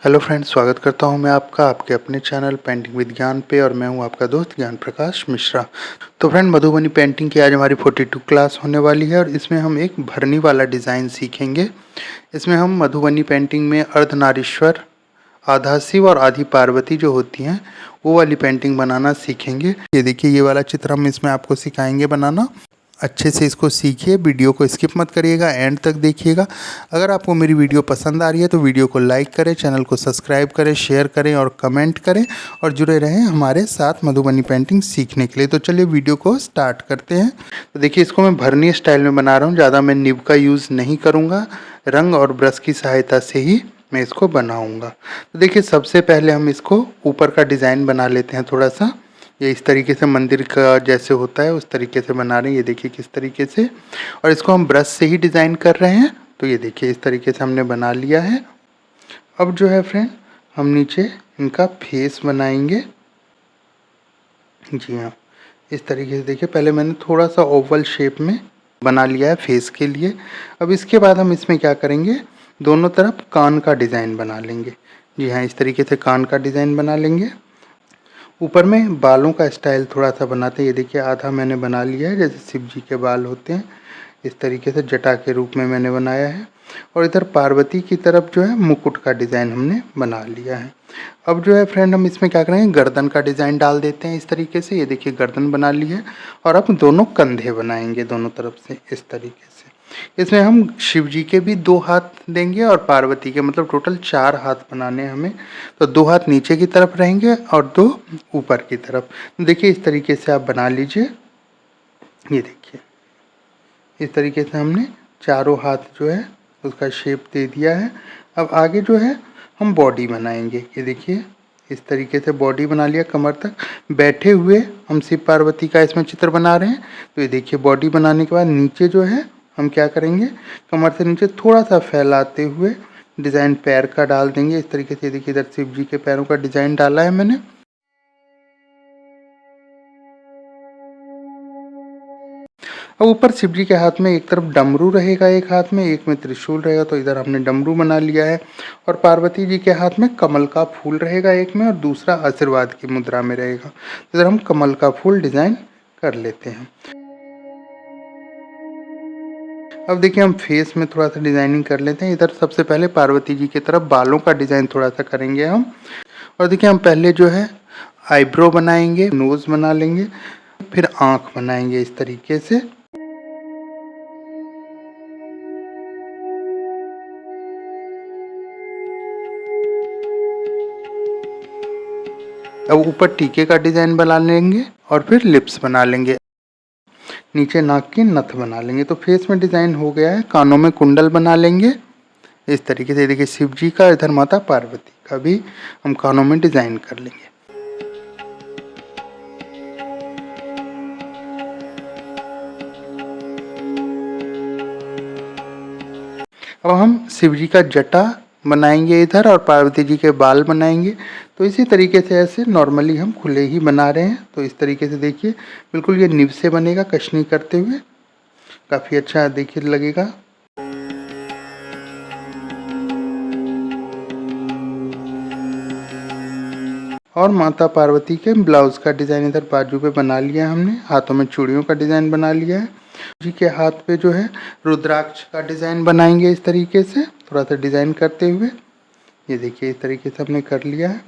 Hello friends, स्वागत करता हूं मैं आपका आपके अपने चैनल पेंटिंग विद ज्ञान पे। और मैं हूं आपका दोस्त ज्ञान प्रकाश मिश्रा। तो फ्रेंड, मधुबनी पेंटिंग की आज हमारी 42 क्लास होने वाली है और इसमें हम एक भरनी वाला डिज़ाइन सीखेंगे। इसमें हम मधुबनी पेंटिंग में अर्धनारीश्वर, आधा शिव और आधी पार्वती जो होती हैं वो वाली पेंटिंग बनाना सीखेंगे। ये देखिए, ये वाला चित्र हम इसमें आपको सिखाएंगे बनाना। अच्छे से इसको सीखिए, वीडियो को स्किप मत करिएगा, एंड तक देखिएगा। अगर आपको मेरी वीडियो पसंद आ रही है तो वीडियो को लाइक करें, चैनल को सब्सक्राइब करें, शेयर करें और कमेंट करें और जुड़े रहें हमारे साथ मधुबनी पेंटिंग सीखने के लिए। तो चलिए वीडियो को स्टार्ट करते हैं। तो देखिए, इसको मैं भरनी स्टाइल में बना रहा हूँ, ज़्यादा मैं निब का यूज़ नहीं करूँगा। रंग और ब्रश की सहायता से ही मैं इसको बनाऊँगा। तो देखिए, सबसे पहले हम इसको ऊपर का डिज़ाइन बना लेते हैं थोड़ा सा। ये इस तरीके से मंदिर का जैसे होता है उस तरीके से बना रहे हैं। ये देखिए किस तरीके से, और इसको हम ब्रश से ही डिज़ाइन कर रहे हैं। तो ये देखिए इस तरीके से हमने बना लिया है। अब जो है फ्रेंड, हम नीचे इनका फेस बनाएंगे। जी हाँ, इस तरीके से देखिए, पहले मैंने थोड़ा सा ओवल शेप में बना लिया है फेस के लिए। अब इसके बाद हम इसमें क्या करेंगे, दोनों तरफ कान का डिज़ाइन बना लेंगे। जी हाँ, इस तरीके से कान का डिज़ाइन बना लेंगे। ऊपर में बालों का स्टाइल थोड़ा सा बनाते हैं। ये देखिए, आधा मैंने बना लिया है, जैसे शिव जी के बाल होते हैं इस तरीके से जटा के रूप में मैंने बनाया है। और इधर पार्वती की तरफ जो है मुकुट का डिज़ाइन हमने बना लिया है। अब जो है फ्रेंड, हम इसमें क्या करेंगे, गर्दन का डिज़ाइन डाल देते हैं इस तरीके से। ये देखिए गर्दन बना ली है और अब दोनों कंधे बनाएंगे दोनों तरफ से इस तरीके से। इसमें हम शिव जी के भी 2 हाथ देंगे और पार्वती के, मतलब टोटल 4 हाथ बनाने हैं हमें। तो 2 हाथ नीचे की तरफ रहेंगे और 2 ऊपर की तरफ। देखिए इस तरीके से आप बना लीजिए। ये देखिए इस तरीके से हमने चारों हाथ जो है उसका शेप दे दिया है। अब आगे जो है हम बॉडी बनाएंगे। ये देखिए इस तरीके से बॉडी बना लिया, कमर तक बैठे हुए हम शिव पार्वती का इसमें चित्र बना रहे हैं। तो ये देखिए, बॉडी बनाने के बाद नीचे जो है हम क्या करेंगे, कमर से नीचे थोड़ा सा फैलाते हुए डिज़ाइन पैर का डाल देंगे इस तरीके से। देखिए इधर शिव जी के पैरों का डिज़ाइन डाला है मैंने। अब ऊपर शिव जी के हाथ में एक तरफ डमरू रहेगा, एक हाथ में, एक में त्रिशूल रहेगा। तो इधर हमने डमरू बना लिया है। और पार्वती जी के हाथ में कमल का फूल रहेगा एक में, और दूसरा आशीर्वाद की मुद्रा में रहेगा। तो इधर हम कमल का फूल डिज़ाइन कर लेते हैं। अब देखिए, हम फेस में थोड़ा सा डिज़ाइनिंग कर लेते हैं। इधर सबसे पहले पार्वती जी की तरफ बालों का डिज़ाइन थोड़ा सा करेंगे हम। और देखिए, हम पहले जो है आईब्रो बनाएंगे, नोज़ बना लेंगे, फिर आँख बनाएंगे इस तरीके से। अब ऊपर टीके का डिज़ाइन बना लेंगे और फिर लिप्स बना लेंगे, नीचे नाक की नथ बना लेंगे। तो फेस में डिज़ाइन हो गया है। कानों में कुंडल बना लेंगे इस तरीके से। देखिए शिव जी का, इधर माता पार्वती का भी हम कानों में डिज़ाइन कर लेंगे। अब हम शिव जी का जटा बनाएंगे इधर, और पार्वती जी के बाल बनाएंगे। तो इसी तरीके से ऐसे नॉर्मली हम खुले ही बना रहे हैं। तो इस तरीके से देखिए, बिल्कुल ये निब से बनेगा, कशनी करते हुए काफ़ी अच्छा देखिए लगेगा। और माता पार्वती के ब्लाउज़ का डिज़ाइन इधर बाजू पे बना लिया है हमने। हाथों में चूड़ियों का डिज़ाइन बना लिया है। जी के हाथ पे जो है रुद्राक्ष का डिज़ाइन बनाएंगे इस तरीके से, थोड़ा सा डिज़ाइन करते हुए। ये देखिए इस तरीके से हमने कर लिया है।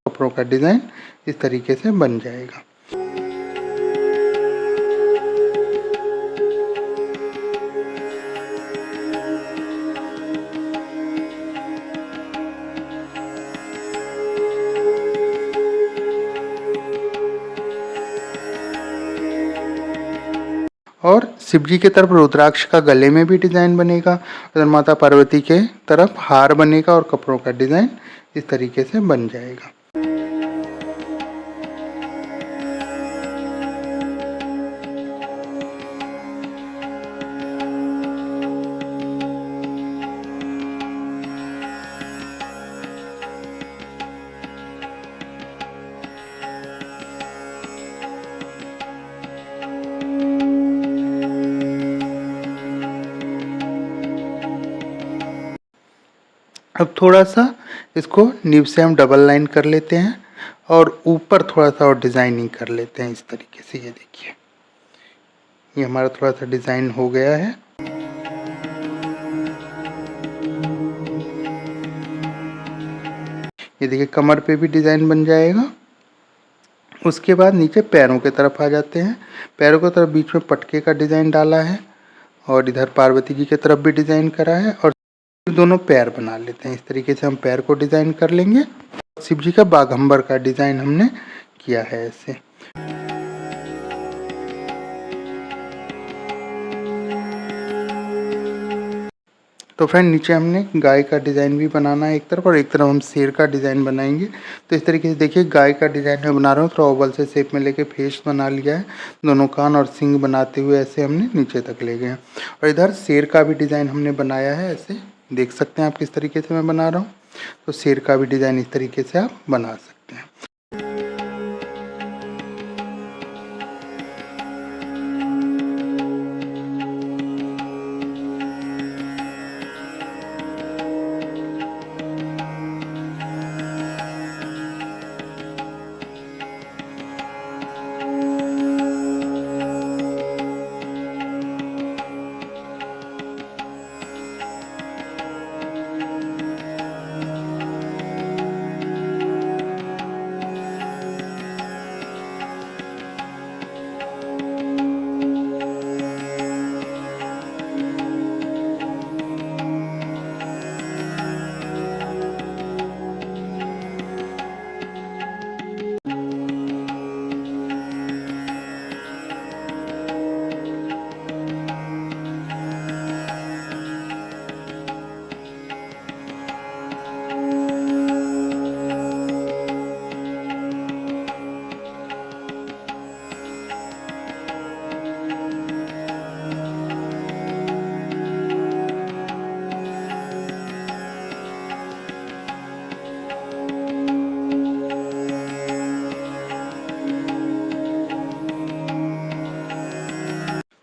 कपड़ों का डिज़ाइन इस तरीके से बन जाएगा। और शिव जी की तरफ रुद्राक्ष का गले में भी डिज़ाइन बनेगा, और माता पार्वती के तरफ हार बनेगा और कपड़ों का डिज़ाइन इस तरीके से बन जाएगा। अब थोड़ा सा इसको नीब से हम डबल लाइन कर लेते हैं और ऊपर थोड़ा सा और डिज़ाइनिंग कर लेते हैं इस तरीके से। ये देखिए, ये हमारा थोड़ा सा डिज़ाइन हो गया है। ये देखिए कमर पे भी डिज़ाइन बन जाएगा। उसके बाद नीचे पैरों की तरफ आ जाते हैं। पैरों की तरफ बीच में पटके का डिज़ाइन डाला है और इधर पार्वती जी की तरफ भी डिज़ाइन करा है और दोनों पैर बना लेते हैं। इस तरीके से हम पैर को डिज़ाइन कर लेंगे। शिव जी का बाघंबर का डिज़ाइन हमने किया है ऐसे। तो फ्रेंड नीचे हमने गाय का डिज़ाइन भी बनाना है एक तरफ, और एक तरफ हम शेर का डिज़ाइन बनाएंगे। तो इस तरीके से देखिए गाय का डिज़ाइन मैं बना रहा हूँ, थोड़ा ओवल से शेप में लेके फेस बना लिया है। दोनों कान और सींग बनाते हुए ऐसे हमने नीचे तक ले गए हैं। और इधर शेर का भी डिज़ाइन हमने बनाया है ऐसे, देख सकते हैं आप किस तरीके से मैं बना रहा हूँ। तो शेर का भी डिज़ाइन इस तरीके से आप बना सकते हैं।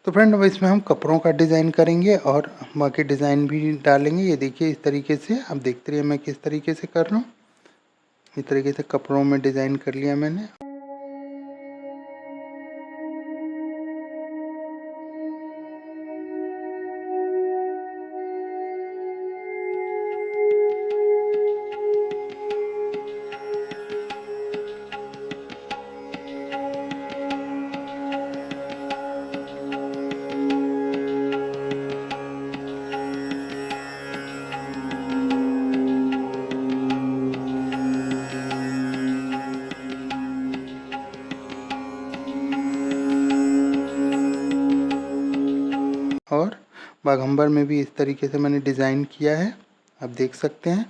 तो फ्रेंड अब इसमें हम कपड़ों का डिज़ाइन करेंगे और बाकी डिज़ाइन भी डालेंगे। ये देखिए इस तरीके से आप देखते रहिए मैं किस तरीके से कर रहा हूँ। इस तरीके से कपड़ों में डिज़ाइन कर लिया मैंने। और बाघंबर में भी इस तरीके से मैंने डिज़ाइन किया है, आप देख सकते हैं।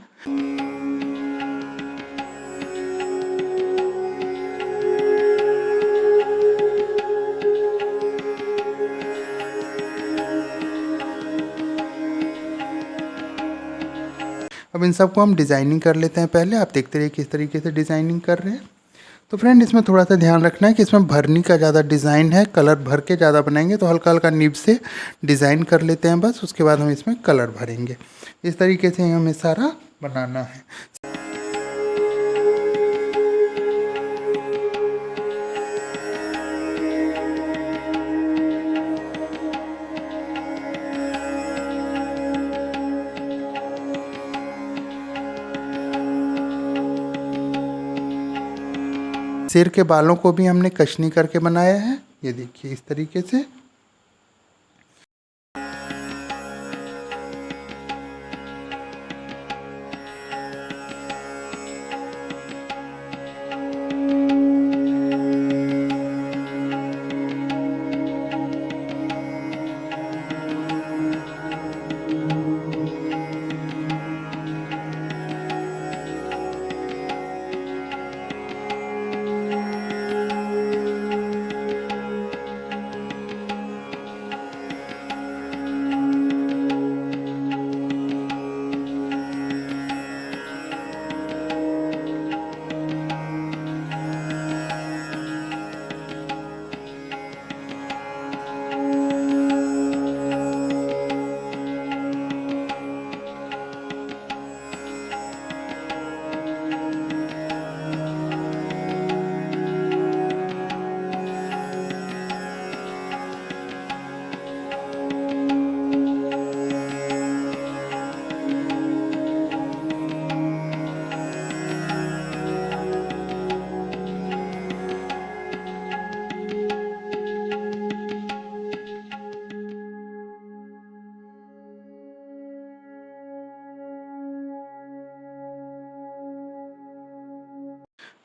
अब इन सबको हम डिज़ाइनिंग कर लेते हैं पहले। आप देखते रहिए किस तरीके से डिज़ाइनिंग कर रहे हैं। तो फ्रेंड इसमें थोड़ा सा ध्यान रखना है कि इसमें भरनी का ज़्यादा डिज़ाइन है, कलर भर के ज़्यादा बनाएंगे तो हल्का हल्का निब से डिज़ाइन कर लेते हैं बस, उसके बाद हम इसमें कलर भरेंगे। इस तरीके से हमें सारा बनाना है। शेर के बालों को भी हमने कशनी करके बनाया है, ये देखिए इस तरीके से।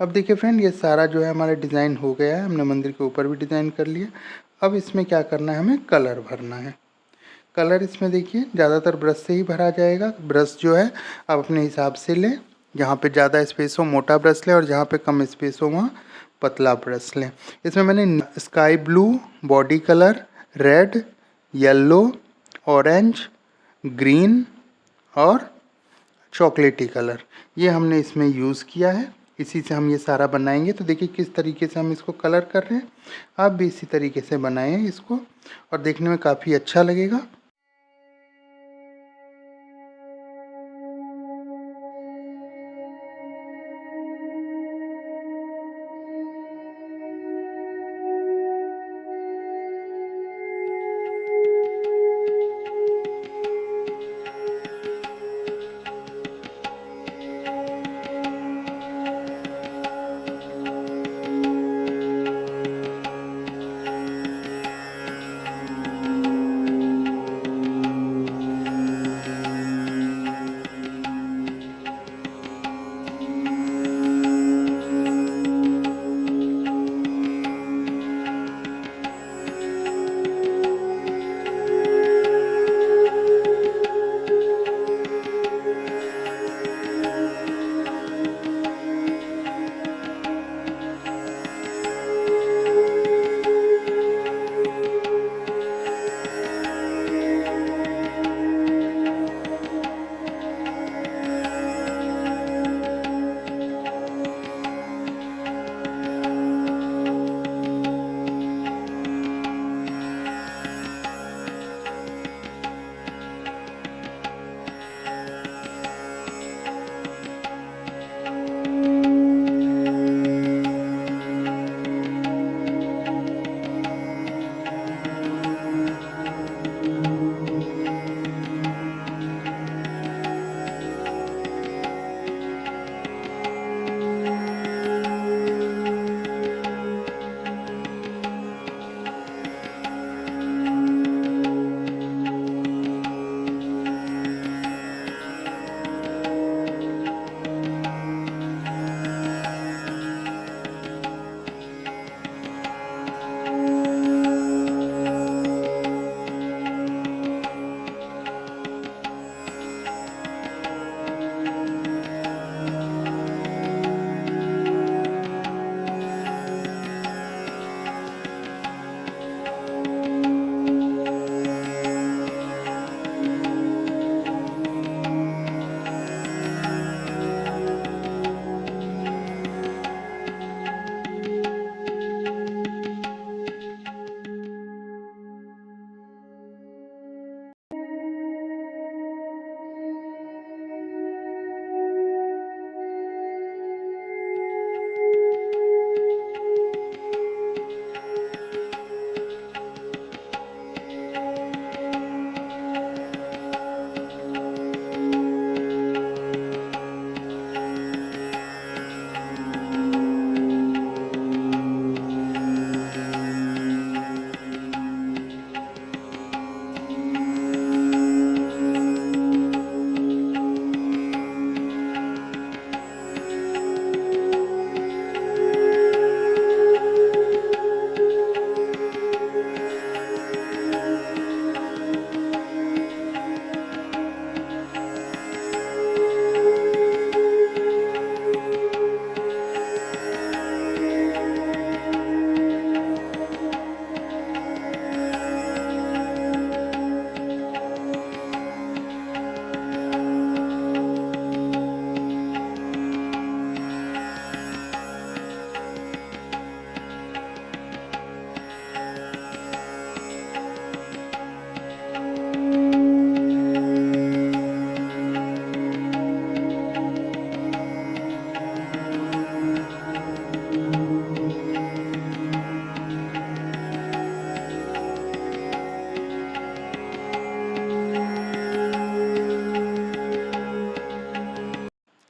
अब देखिए फ्रेंड, ये सारा जो है हमारा डिज़ाइन हो गया है। हमने मंदिर के ऊपर भी डिज़ाइन कर लिया। अब इसमें क्या करना है, हमें कलर भरना है। कलर इसमें देखिए ज़्यादातर ब्रश से ही भरा जाएगा। ब्रश जो है आप अपने हिसाब से लें, जहाँ पे ज़्यादा स्पेस हो मोटा ब्रश लें और जहाँ पे कम स्पेस हो वहाँ पतला ब्रश लें। इसमें मैंने sky blue, body colour, red, yellow, orange, green और चॉकलेटी कलर, ये हमने इसमें यूज़ किया है। इसी से हम ये सारा बनाएंगे। तो देखिए किस तरीके से हम इसको कलर कर रहे हैं। आप भी इसी तरीके से बनाएं इसको और देखने में काफ़ी अच्छा लगेगा।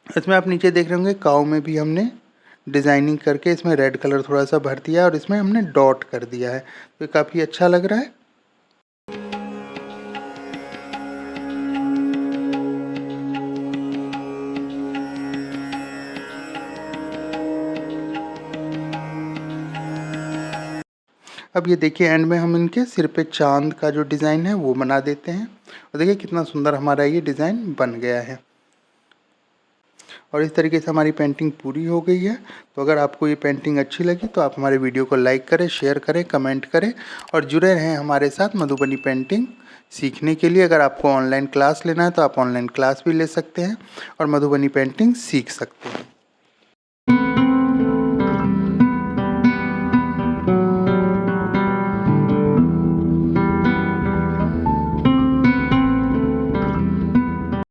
इसमें आप नीचे देख रहे होंगे काऊ में भी हमने डिज़ाइनिंग करके इसमें रेड कलर थोड़ा सा भर दिया और इसमें हमने डॉट कर दिया है। तो ये काफ़ी अच्छा लग रहा है। अब ये देखिए एंड में हम इनके सिर पे चाँद का जो डिज़ाइन है वो बना देते हैं और देखिए कितना सुंदर हमारा ये डिज़ाइन बन गया है। और इस तरीके से हमारी पेंटिंग पूरी हो गई है। तो अगर आपको ये पेंटिंग अच्छी लगी तो आप हमारे वीडियो को लाइक करें, शेयर करें, कमेंट करें और जुड़े रहें हमारे साथ मधुबनी पेंटिंग सीखने के लिए। अगर आपको ऑनलाइन क्लास लेना है तो आप ऑनलाइन क्लास भी ले सकते हैं और मधुबनी पेंटिंग सीख सकते हैं।